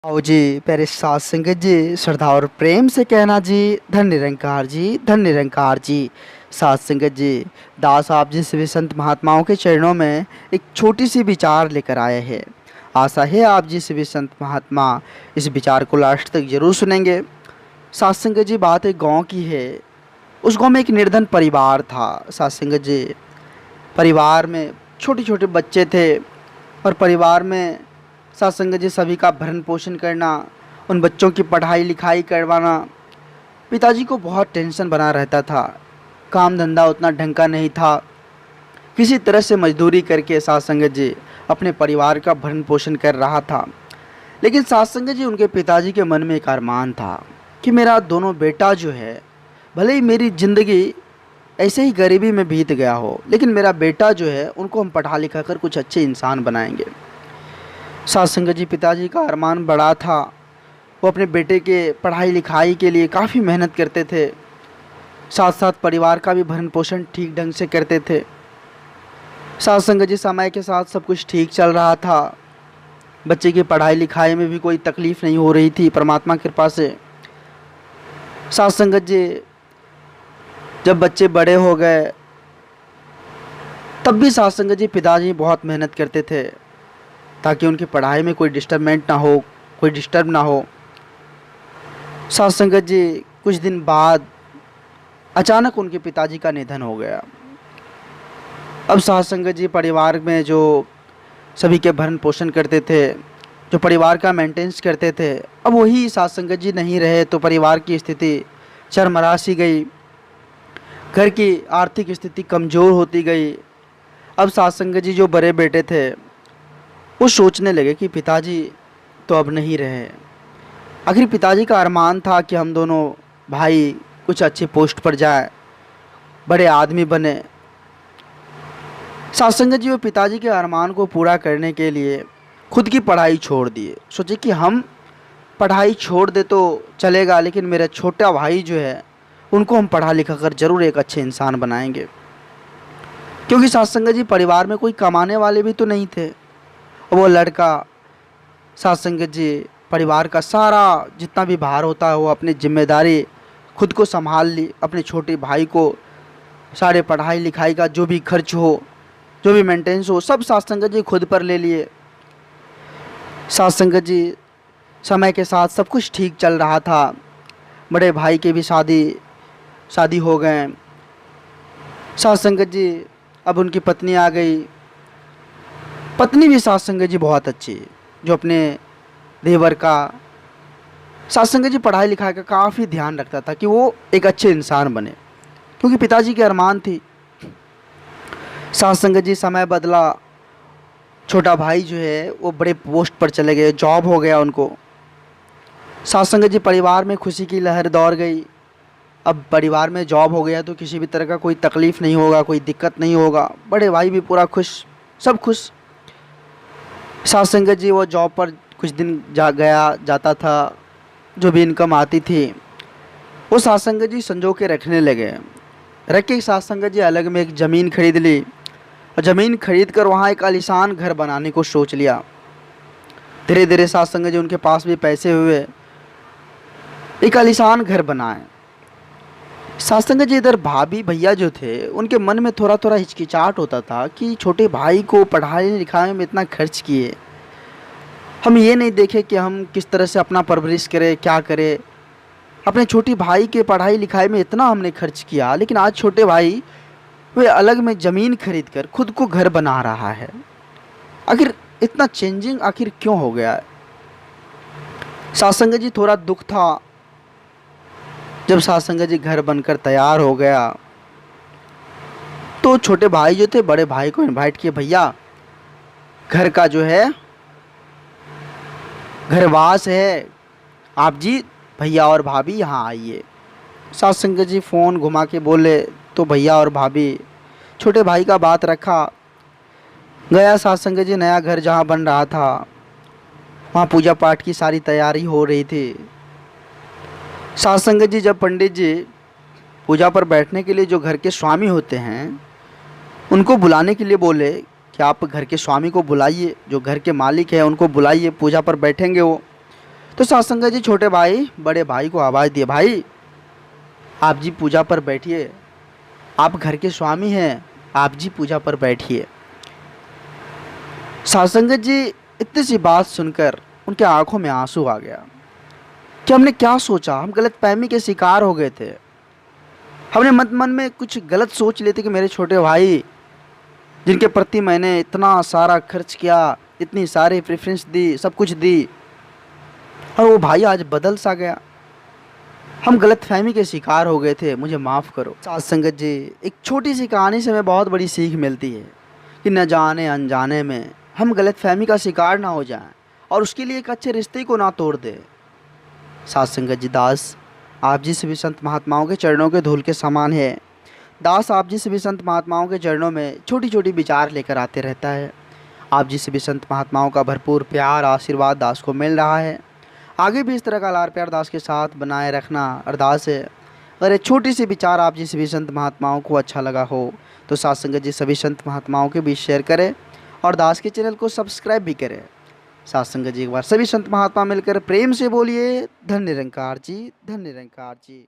आओ जी, प्यारे साथ संगत जी, श्रद्धा और प्रेम से कहना जी, धन निरंकार जी, धन निरंकार जी। साथ संगत जी, दास आप जी सभी संत महात्माओं के चरणों में एक छोटी सी विचार लेकर आए हैं। आशा है आप जी सभी संत महात्मा इस विचार को लास्ट तक जरूर सुनेंगे। साथ संगत जी, बात एक गांव की है। उस गांव में एक निर्धन परिवार था। साथ संगत जी, परिवार में छोटे छोटे बच्चे थे और परिवार में साथ संगत जी सभी का भरण पोषण करना, उन बच्चों की पढ़ाई लिखाई करवाना पिताजी को बहुत टेंशन बना रहता था। काम धंधा उतना ढंग का नहीं था। किसी तरह से मजदूरी करके साथ संगत जी अपने परिवार का भरण पोषण कर रहा था। लेकिन साथ संगत जी, उनके पिताजी के मन में एक अरमान था कि मेरा दोनों बेटा जो है, भले ही मेरी ज़िंदगी ऐसे ही गरीबी में बीत गया हो, लेकिन मेरा बेटा जो है उनको हम पढ़ा लिखा कर कुछ अच्छे इंसान बनाएंगे। साथ संगत जी, पिताजी का अरमान बड़ा था। वो अपने बेटे के पढ़ाई लिखाई के लिए काफ़ी मेहनत करते थे, साथ साथ परिवार का भी भरण पोषण ठीक ढंग से करते थे। साथ संगत जी, समय के साथ सब कुछ ठीक चल रहा था। बच्चे की पढ़ाई लिखाई में भी कोई तकलीफ़ नहीं हो रही थी, परमात्मा की कृपा से। साथ संगत जी, जब बच्चे बड़े हो गए तब भी साथ संगत जी पिताजी बहुत मेहनत करते थे ताकि उनकी पढ़ाई में कोई डिस्टर्बमेंट ना हो, कोई डिस्टर्ब ना हो। साथ संगत जी, कुछ दिन बाद अचानक उनके पिताजी का निधन हो गया। अब साथ संगत जी, परिवार में जो सभी के भरण पोषण करते थे, जो परिवार का मेंटेनेंस करते थे, अब वही साथ संगत जी नहीं रहे तो परिवार की स्थिति चरमरा सी गई। घर की आर्थिक स्थिति कमज़ोर होती गई। अब साथ संगत जी, जो बड़े बेटे थे, वो सोचने लगे कि पिताजी तो अब नहीं रहे। आखिर पिताजी का अरमान था कि हम दोनों भाई कुछ अच्छे पोस्ट पर जाए, बड़े आदमी बने। साथ संगत जी, वो पिताजी के अरमान को पूरा करने के लिए खुद की पढ़ाई छोड़ दिए। सोचे कि हम पढ़ाई छोड़ दे तो चलेगा, लेकिन मेरा छोटा भाई जो है उनको हम पढ़ा लिखा कर ज़रूर एक अच्छे इंसान बनाएंगे। क्योंकि साथ संगत जी, परिवार में कोई कमाने वाले भी तो नहीं थे। वो लड़का साथ संगत जी परिवार का सारा जितना भी भार होता है वो अपनी जिम्मेदारी खुद को संभाल ली। अपने छोटे भाई को सारे पढ़ाई लिखाई का जो भी खर्च हो, जो भी मेंटेनेंस हो, सब साथ संगत जी खुद पर ले लिए। साथ संगत जी, समय के साथ सब कुछ ठीक चल रहा था। बड़े भाई की भी शादी हो गए। साथ संगत जी, अब उनकी पत्नी आ गई। पत्नी भी साथ संगत जी बहुत अच्छी, जो अपने देवर का साथ संगत जी पढ़ाई लिखाई का काफ़ी ध्यान रखता था कि वो एक अच्छे इंसान बने, क्योंकि पिताजी की अरमान थी। साथ संगत जी, समय बदला। छोटा भाई जो है वो बड़े पोस्ट पर चले गए, जॉब हो गया उनको। साथ संगत जी, परिवार में खुशी की लहर दौड़ गई। अब परिवार में जॉब हो गया तो किसी भी तरह का कोई तकलीफ़ नहीं होगा, कोई दिक्कत नहीं होगा। बड़े भाई भी पूरा खुश, सब खुश। साथ संगत जी, वो जॉब पर कुछ दिन जाता था। जो भी इनकम आती थी वो साथ संगत जी संजो के रखने लगे। रख के साथ संगत जी अलग में एक ज़मीन खरीद ली और ज़मीन खरीद कर वहाँ एक आलीशान घर बनाने को सोच लिया। धीरे धीरे साथ संगत जी उनके पास भी पैसे हुए, एक आलीशान घर बनाए। साथ संगत जी, इधर भाभी भैया जो थे उनके मन में थोड़ा थोड़ा हिचकिचाहट होता था कि छोटे भाई को पढ़ाई लिखाई में इतना खर्च किए, हम ये नहीं देखे कि हम किस तरह से अपना परवरिश करें, क्या करें। अपने छोटे भाई के पढ़ाई लिखाई में इतना हमने खर्च किया, लेकिन आज छोटे भाई वे अलग में ज़मीन खरीद कर खुद को घर बना रहा है। आखिर इतना चेंजिंग आखिर क्यों हो गया है? साथ संगत जी, थोड़ा दुख था। जब साथ संगत जी घर बनकर तैयार हो गया तो छोटे भाई जो थे बड़े भाई को इनवाइट किए, भैया घर का जो है घरवास है, आप जी भैया और भाभी यहाँ आइए। साथ संगत जी फ़ोन घुमा के बोले तो भैया और भाभी छोटे भाई का बात रखा। गया साथ संगत जी, नया घर जहाँ बन रहा था वहाँ पूजा पाठ की सारी तैयारी हो रही थी। साथ संगत जी, जब पंडित जी पूजा पर बैठने के लिए जो घर के स्वामी होते हैं उनको बुलाने के लिए बोले कि आप घर के स्वामी को बुलाइए, जो घर के मालिक हैं उनको बुलाइए, पूजा पर बैठेंगे वो। तो सत्संगत जी छोटे भाई बड़े भाई को आवाज़ दिए, भाई आप जी पूजा पर बैठिए, आप घर के स्वामी हैं, आप जी पूजा पर बैठिए। सत्संगत जी इतनी सी बात सुनकर उनके आंखों में आंसू आ गया कि हमने क्या सोचा, हम गलतफहमी के शिकार हो गए थे। हमने मन में कुछ गलत सोच लिए थे कि मेरे छोटे भाई जिनके प्रति मैंने इतना सारा खर्च किया, इतनी सारी प्रेफरेंस दी, सब कुछ दी, और वो भाई आज बदल सा गया। हम गलतफहमी के शिकार हो गए थे, मुझे माफ़ करो। साथ संगत जी, एक छोटी सी कहानी से हमें बहुत बड़ी सीख मिलती है कि न जाने अनजाने में हम गलतफहमी का शिकार ना हो जाएं और उसके लिए एक अच्छे रिश्ते को ना तोड़ दें। साथ संगत जी, दास आप जी सभी संत महात्माओं के चरणों के धूल के समान है। दास आप जी सभी संत महात्माओं के चरणों में छोटी छोटी विचार लेकर आते रहता है। आप जी सभी संत महात्माओं का भरपूर प्यार आशीर्वाद दास को मिल रहा है। आगे भी इस तरह का लाड़ प्यार दास के साथ बनाए रखना अरदास है। अगर ये छोटी सी विचार आप जी सभी संत महात्माओं को अच्छा लगा हो तो साथ संगत जी सभी संत महात्माओं के बीच शेयर करें और दास के चैनल को सब्सक्राइब भी करें। साथ संगत जी एक बार सभी संत महात्मा मिलकर प्रेम से बोलिए, धन्य निरंकार जी, धन्य निरंकार जी।